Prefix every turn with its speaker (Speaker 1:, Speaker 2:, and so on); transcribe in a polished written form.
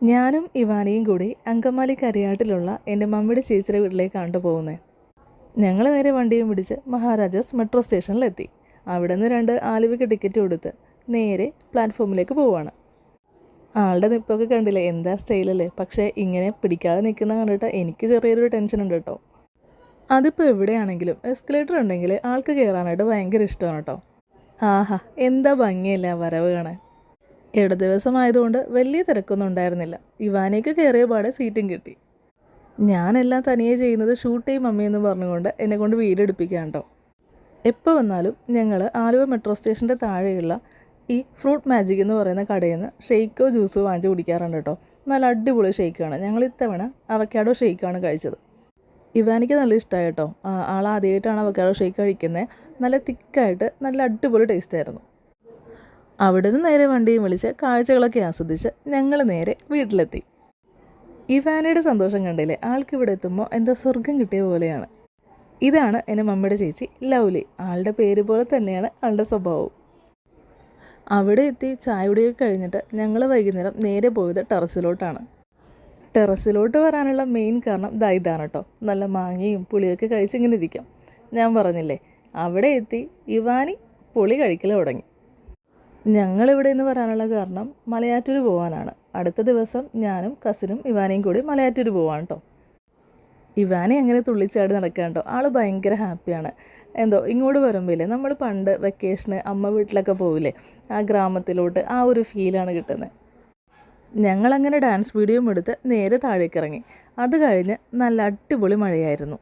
Speaker 1: ഞാനും ഇവാനയും കൂടി അങ്കമാലി കരിയാട്ടിലുള്ള എൻ്റെ മമ്മിയുടെ ചേച്ചിയുടെ വീട്ടിലേക്കാണ് പോകുന്നത്. ഞങ്ങൾ നേരെ വണ്ടിയും പിടിച്ച് മഹാരാജാസ് മെട്രോ സ്റ്റേഷനിലെത്തി. അവിടെ നിന്ന് 2 ആലുവയ്ക്ക് ടിക്കറ്റ് കൊടുത്ത് നേരെ പ്ലാറ്റ്ഫോമിലേക്ക് പോവാണ്. ആളുടെ നിപ്പൊക്കെ കണ്ടില്ലേ, എന്താ സ്റ്റൈലല്ലേ. പക്ഷേ ഇങ്ങനെ പിടിക്കാതെ നിൽക്കുന്ന കണ്ടിട്ട് എനിക്ക് ചെറിയൊരു ടെൻഷൻ ഉണ്ട് കേട്ടോ. അതിപ്പോൾ എവിടെയാണെങ്കിലും എസ്കലേറ്റർ ഉണ്ടെങ്കിൽ ആൾക്ക് കയറാനായിട്ട് ഭയങ്കര ഇഷ്ടമാണ് കേട്ടോ. ആഹാ, എന്താ ഭംഗിയല്ല വരവ് കാണാൻ. ഇട ദിവസമായതുകൊണ്ട് വലിയ തിരക്കൊന്നും ഉണ്ടായിരുന്നില്ല. ഇവാനയ്ക്ക് കയറിയ പാടെ സീറ്റും കിട്ടി. ഞാനെല്ലാം തനിയെ ചെയ്യുന്നത് ഷൂട്ട് ചെയ്യും മമ്മി എന്ന് പറഞ്ഞുകൊണ്ട് എന്നെക്കൊണ്ട് വീഡിയോ എടുപ്പിക്കാൻ കേട്ടോ. എപ്പോൾ വന്നാലും ഞങ്ങൾ ആലുവ മെട്രോ സ്റ്റേഷൻ്റെ താഴെയുള്ള ഈ ഫ്രൂട്ട് മാജിക് എന്ന് പറയുന്ന കടയിൽ നിന്ന് ഷെയ്ക്കോ ജ്യൂസോ വാങ്ങിച്ച് കുടിക്കാറുണ്ട് കേട്ടോ. നല്ല അടിപൊളി ഷെയ്ക്കാണ്. ഞങ്ങൾ ഇത്തവണ അവക്കാഡോ ഷെയ്ക്കാണ് കഴിച്ചത്. ഇവാനിക്ക് നല്ല ഇഷ്ടമായി കേട്ടോ. ആദ്യമായിട്ടാണ് അവക്കാഡോ ഷെയ്ക്ക് കഴിക്കുന്നത്. നല്ല തിക്കായിട്ട് നല്ല അടിപൊളി ടേസ്റ്റായിരുന്നു. അവിടെ നിന്ന് നേരെ വണ്ടിയും വിളിച്ച് കാഴ്ചകളൊക്കെ ആസ്വദിച്ച് ഞങ്ങൾ നേരെ വീട്ടിലെത്തി. ഇവാനയുടെ സന്തോഷം കണ്ടില്ലേ, ആൾക്ക് ഇവിടെ എത്തുമ്പോൾ എന്തോ സ്വർഗം കിട്ടിയ പോലെയാണ്. ഇതാണ് എൻ്റെ മമ്മിയുടെ ചേച്ചി ലൗലി. ആളുടെ പേര് പോലെ തന്നെയാണ് ആളുടെ സ്വഭാവവും. അവിടെ എത്തി ചായ കുടിയൊക്കെ കഴിഞ്ഞിട്ട് ഞങ്ങൾ വൈകുന്നേരം നേരെ പോയത് ടെറസിലോട്ടാണ്. ടെറസിലോട്ട് വരാനുള്ള മെയിൻ കാരണം ഇതാണ് കേട്ടോ. നല്ല മാങ്ങയും പുളിയൊക്കെ കഴിച്ച് ഇങ്ങനെ ഇരിക്കാം. ഞാൻ പറഞ്ഞില്ലേ, അവിടെ എത്തി ഇവാനി പുളി കഴിക്കൽ തുടങ്ങി. ഞങ്ങളിവിടെ നിന്ന് വരാനുള്ള കാരണം മലയാറ്റൂർ പോകാനാണ്. അടുത്ത ദിവസം ഞാനും കസിനും ഇവാനയും കൂടി മലയാറ്റൂർ പോവാണ് കേട്ടോ. ഇവാനെ അങ്ങനെ തുള്ളിച്ചാടി നടക്കാൻ കേട്ടോ. ആൾ ഭയങ്കര ഹാപ്പിയാണ്. എന്തോ ഇങ്ങോട്ട് വരുമ്പോഴേ നമ്മൾ പണ്ട് വെക്കേഷന് അമ്മ വീട്ടിലൊക്കെ പോവില്ലേ, ആ ഗ്രാമത്തിലോട്ട് ആ ഒരു ഫീലാണ് കിട്ടുന്നത്. ഞങ്ങളങ്ങനെ ഡാൻസ് വീഡിയോയും എടുത്ത് നേരെ താഴേക്ക് ഇറങ്ങി. അത് കഴിഞ്ഞ് നല്ല അടിപൊളി മഴയായിരുന്നു.